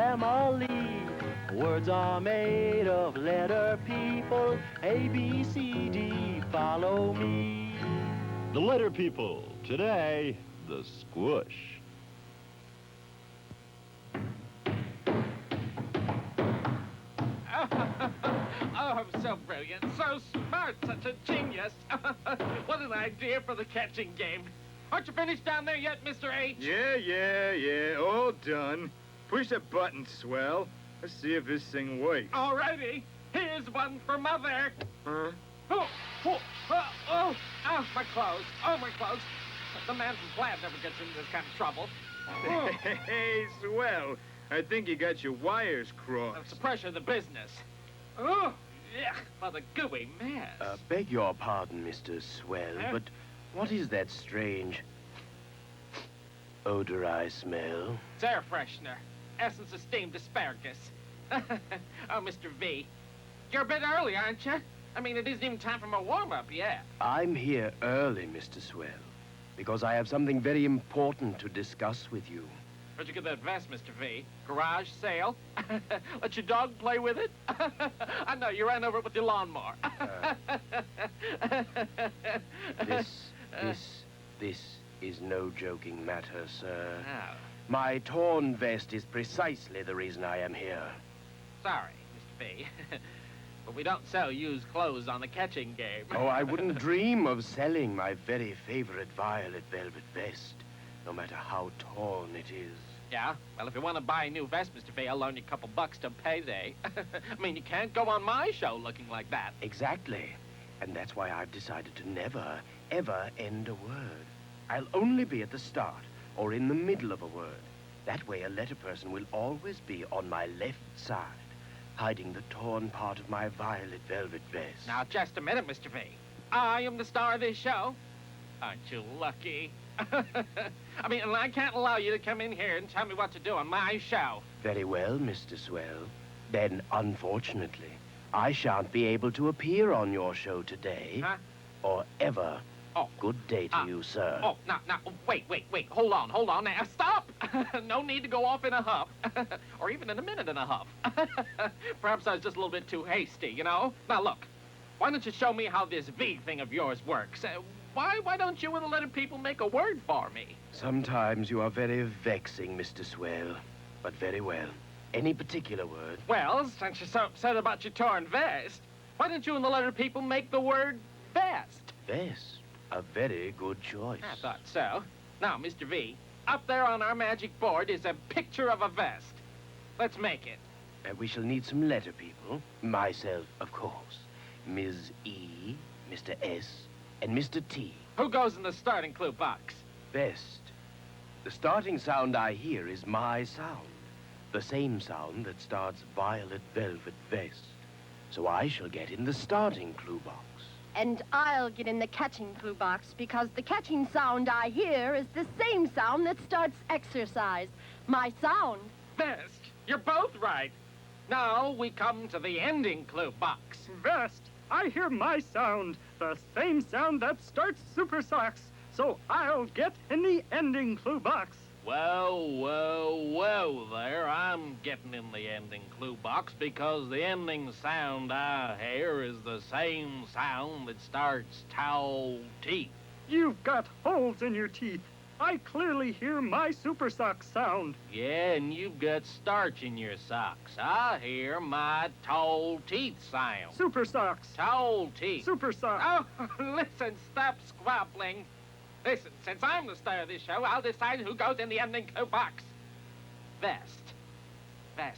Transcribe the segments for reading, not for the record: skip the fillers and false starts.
family. Words are made of letter people. A, B, C, D, follow me. The letter people. Today, the Squoosh. Oh, I'm so brilliant, so smart, such a genius. What an idea for the catching game. Aren't you finished down there yet, Mr. H? Yeah. All done. Push the button, Swell. Let's see if this thing works. Alrighty. Here's one for Mother. Huh? Oh, my clothes. Oh, my clothes. The man from Plaid never gets into this kind of trouble. Oh. Hey, Swell. I think you got your wires crossed. That's the pressure of the business. Oh, yeah, what a gooey mess. Beg your pardon, Mr. Swell, but what is that strange odor I smell? It's air freshener. Essence of steamed asparagus. Oh, Mr. V, you're a bit early, aren't you? I mean, it isn't even time for my warm-up yet. I'm here early, Mr. Swell, because I have something very important to discuss with you. Where'd you get that vest, Mr. V? Garage sale? Let your dog play with it? I know, you ran over it with your lawnmower. This is no joking matter, sir. Oh. My torn vest is precisely the reason I am here. Sorry, Mr. V. But we don't sell used clothes on the catching game. Oh, I wouldn't dream of selling my very favorite violet velvet vest, no matter how torn it is. Yeah? Well, if you want to buy a new vest, Mr. V, I'll loan you a couple bucks till payday. I mean, you can't go on my show looking like that. Exactly. And that's why I've decided to never, ever end a word. I'll only be at the start or in the middle of a word. That way a letter person will always be on my left side, hiding the torn part of my violet velvet vest. Now, just a minute, Mr. V. I am the star of this show. Aren't you lucky? I mean, I can't allow you to come in here and tell me what to do on my show. Very well, Mr. Swell. Then, unfortunately, I shan't be able to appear on your show today. Huh? Or ever. Oh. Good day to you, sir. Oh, now, wait. Hold on. Now, stop! No need to go off in a huff. Or even in a minute and a huff. Perhaps I was just a little bit too hasty, you know? Now, look. Why don't you show me how this V thing of yours works? Why don't you and the letter people make a word for me? Sometimes you are very vexing, Mr. Swell. But very well. Any particular word? Well, since you're so upset about your torn vest, why don't you and the letter people make the word vest? Vest? A very good choice. I thought so. Now, Mr. V, up there on our magic board is a picture of a vest. Let's make it. We shall need some letter people. Myself, of course. Ms. E, Mr. S, and Mr. T. Who goes in the starting clue box? Vest. The starting sound I hear is my sound. The same sound that starts violet velvet vest. So I shall get in the starting clue box. And I'll get in the catching clue box because the catching sound I hear is the same sound that starts exercise. My sound. Vest. You're both right. Now we come to the ending clue box. Vest. I hear my sound, the same sound that starts Super Socks. So I'll get in the ending clue box. Well there. I'm getting in the ending clue box because the ending sound I hear is the same sound that starts towel teeth. You've got holes in your teeth. I clearly hear my Super Socks sound. Yeah, and you've got starch in your socks. I hear my towel teeth sound. Super Socks. Towel teeth. Super Socks. Oh, listen, stop squabbling. Listen, since I'm the star of this show, I'll decide who goes in the ending clue box. Vest.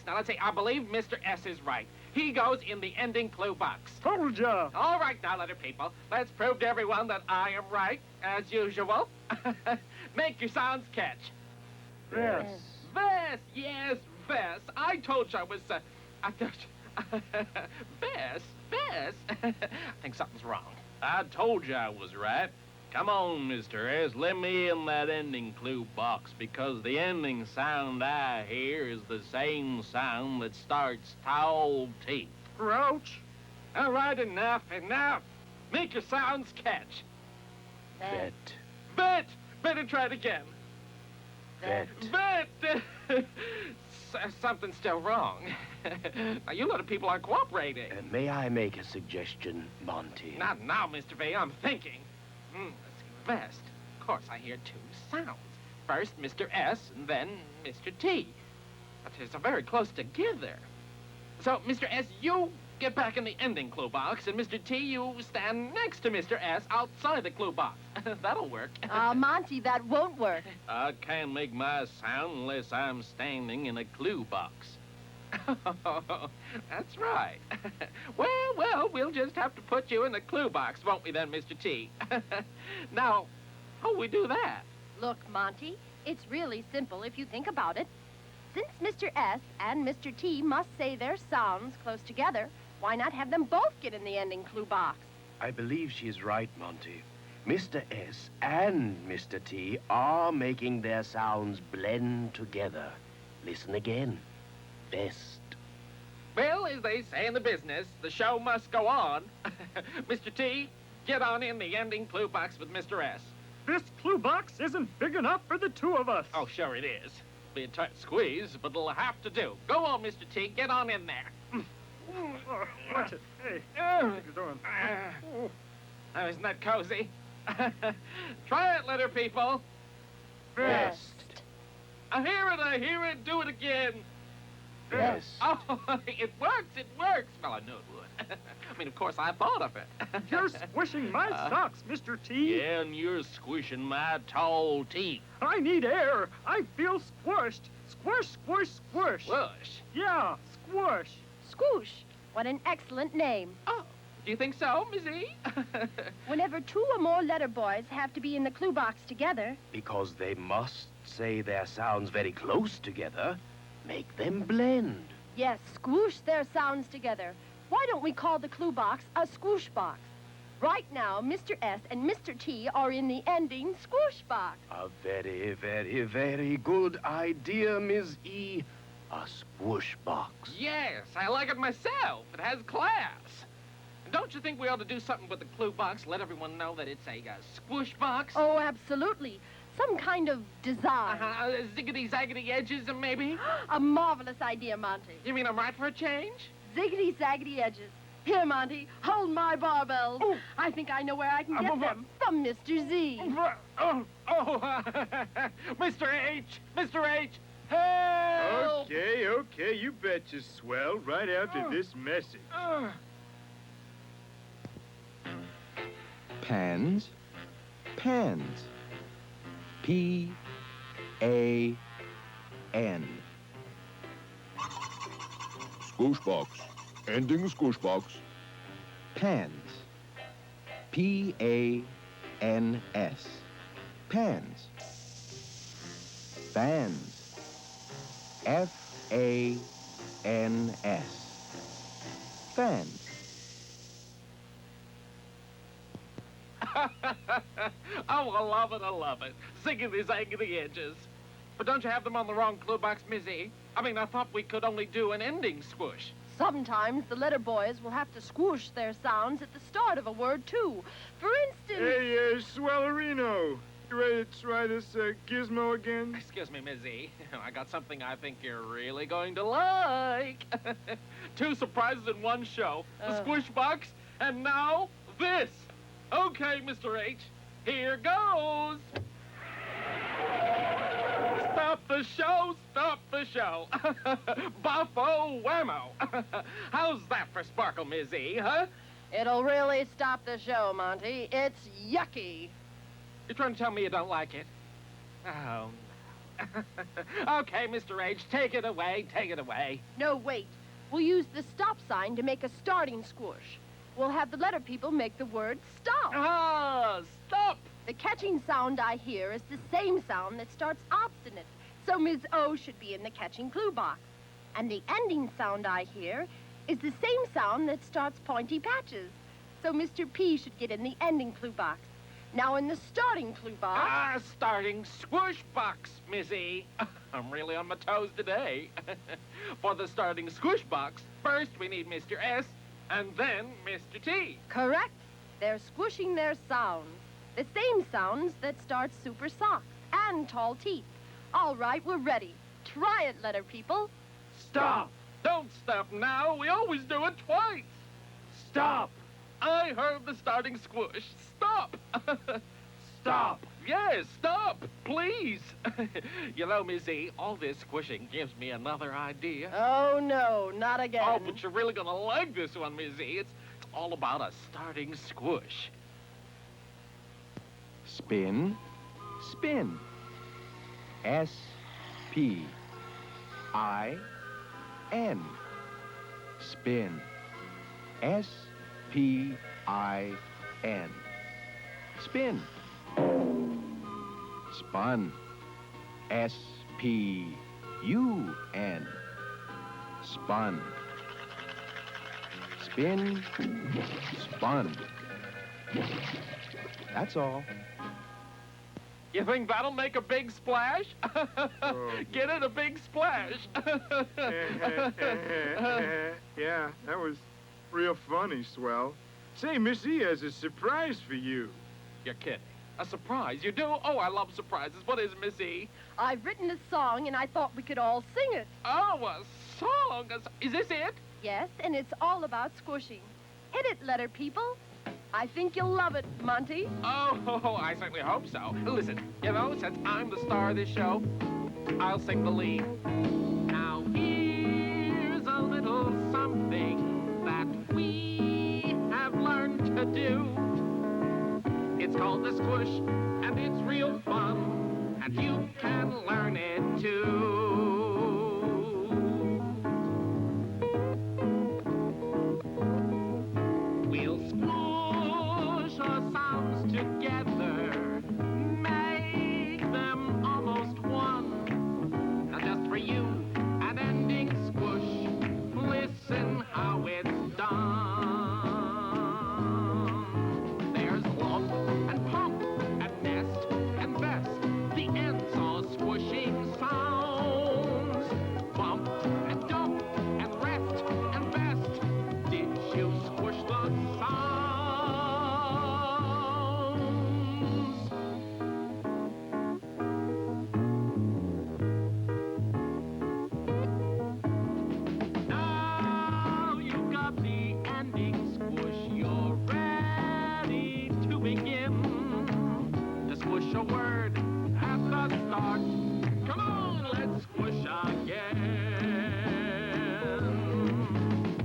Now, let's see. I believe Mr. S is right. He goes in the ending clue box. Told ya. All right, now, letter people. Let's prove to everyone that I am right, as usual. Make your sounds catch. Vest. Vest. Yes, vest. I told you I was, Vest? I think something's wrong. I told you I was right. Come on, Mr. S, let me in that ending clue box, because the ending sound I hear is the same sound that starts towel teeth. Grouch. All right, enough. Make your sounds catch. Bet. Bet. Better try it again. Bet. Bet. something's still wrong. Now, you little people aren't cooperating. May I make a suggestion, Monty? Not now, Mr. V. I'm thinking. Let's see best. Of course, I hear two sounds. First, Mr. S, and then Mr. T. But they're very close together. So, Mr. S, you get back in the ending clue box, and Mr. T, you stand next to Mr. S outside the clue box. That'll work. Monty, that won't work. I can't make my sound unless I'm standing in a clue box. That's right. Well, we'll just have to put you in the clue box, won't we then, Mr. T? Now, how we do that? Look, Monty, it's really simple if you think about it. Since Mr. S and Mr. T must say their sounds close together, why not have them both get in the ending clue box? I believe she is right, Monty. Mr. S and Mr. T are making their sounds blend together. Listen again. Best. Well, as they say in the business, the show must go on. Mr. T, get on in the ending clue box with Mr. S. This clue box isn't big enough for the two of us. Oh, sure it is. Be a tight squeeze, but it'll have to do. Go on, Mr. T, get on in there. Watch it. Hey, what are you doing? Oh, isn't that cozy? Try it, little people. Best. I hear it, do it again. Best. Oh, it works. Well, I knew it would. I mean, of course, I thought of it. You're squishing my socks, Mr. T. Yeah, and you're squishing my tall teeth. I need air. I feel squished. Squish, squish, squish. Whoosh. Yeah, squish. Squoosh. What an excellent name. Oh, do you think so, Miss E? Whenever two or more letter boys have to be in the clue box together, Because they must say their sounds very close together, make them blend. yes, squoosh their sounds together. Why don't we call the clue box a squoosh box? Right now, Mr. S and Mr. T are in the ending squoosh box. A very, very, very good idea, Ms. E. A squoosh box. Yes, I like it myself. It has class. And don't you think we ought to do something with the clue box? Let everyone know that it's a squish box? Oh, absolutely. Some kind of design. Ziggity-zaggity edges, maybe? A marvelous idea, Monty. You mean I'm right for a change? Ziggity-zaggity edges. Here, Monty, hold my barbells. Ooh. I think I know where I can get them. From Mr. Z. Mr. H! Mr. H! Help! Okay, you betcha, swell, right after this message. Pans, pans. P-A-N. Squoosh box. Ending squoosh box. Pans. P-A-N-S. Pans. Fans. F-A-N-S. Fans. Oh, I love it. Ziggity-zaggity edges. But don't you have them on the wrong clue box, Mizzy? I mean, I thought we could only do an ending squish. Sometimes the letter boys will have to squoosh their sounds at the start of a word, too. For instance... Hey, Swellerino, you ready to try this gizmo again? Excuse me, Mizzy. I got something I think you're really going to like. Two surprises in one show. The squish box, and now this. Okay, Mr. H, here goes. Stop the show, stop the show. Buffo whammo. How's that for sparkle, Miss E, huh? It'll really stop the show, Monty. It's yucky. You're trying to tell me you don't like it? Oh, no. Okay, Mr. H, take it away, take it away. No, wait. We'll use the stop sign to make a starting squish. We'll have the letter people make the word stop. Ah, stop. The catching sound I hear is the same sound that starts obstinate. So Ms. O should be in the catching clue box. And the ending sound I hear is the same sound that starts pointy patches. So Mr. P should get in the ending clue box. Now in the starting clue box... Starting squish box, Miss E. I'm really on my toes today. For the starting squish box, first we need Mr. S, and then Mr. T. Correct. They're squishing their sounds. The same sounds that start super socks and tall teeth. All right, we're ready. Try it, letter people. Stop! Don't stop now. We always do it twice. Stop! I heard the starting squish. Stop! Stop! Yes, stop, please. You know, Missy, all this squishing gives me another idea. Oh, no, not again. Oh, but you're really gonna like this one, Missy. It's all about a starting squish. Spin, spin. S-P-I-N. Spin. S-P-I-N. Spin. Spun. S-P-U-N. Spun. Spin. Spun. That's all. You think that'll make a big splash? Get it, a big splash. Yeah, that was real funny, Swell. Say, Missy has a surprise for you. You're kidding. A surprise? You do? Oh, I love surprises. What is it, Missy? I've written a song, and I thought we could all sing it. Oh, a song. Is this it? Yes, and it's all about squishing. Hit it, letter people. I think you'll love it, Monty. Oh, I certainly hope so. Listen, you know, since I'm the star of this show, I'll sing the lead. Now here's a little something that we have learned to do. It's called the squish, and it's real fun, and you can learn it too. We'll squish our sounds together, make them almost one. Now just for you, an ending squish, listen how it's done. There's lump and pump and nest and vest, the ends are squishing sounds. Bump and dump and rest and vest, did you squish the sounds? Now you've got the ending squish, you're ready to begin to squish a word at the start. Come on, let's squish again.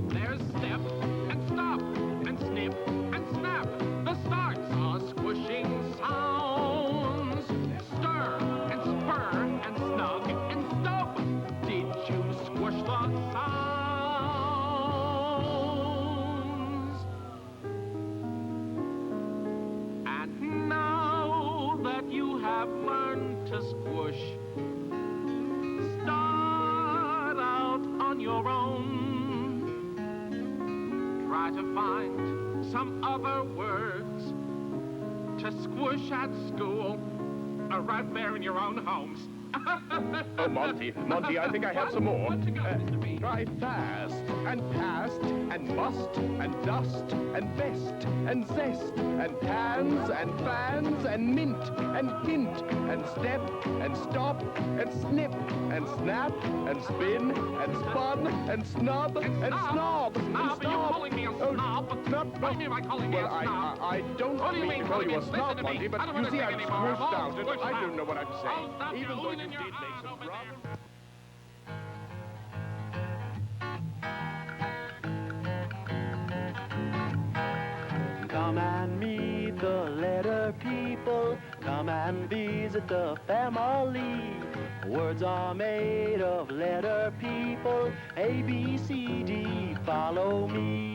There's step and stop and snip and snap. The starts are squishing sounds. Stir and spur and snug and stub. Did you squish the sounds? And now that you have learned to squish, start out on your own. Try to find some other words to squish at school or right there in your own homes. Oh, Monty, I think I have some more. What you got, Mr. B? Try fast and past and must and dust and vest and zest and pans and fans and mint and hint and step and stop and snip and snap and spin and spun and snub and snob and Snob? Are you snob. calling me a Oh, snob? no. What do you mean by calling me a Well, snob? I don't What do you mean mean to call you a calling me? snob, Listen to me. Monty, but I don't you wanna see, think I'm anymore. squished I'm all out, and squished I out. don't know what I'm I'll saying, stop you even though hooting you in your did make house some over rather... there. Come and meet the letter people. Come and visit the family. Words are made of letter people. A, B, C, D, follow me.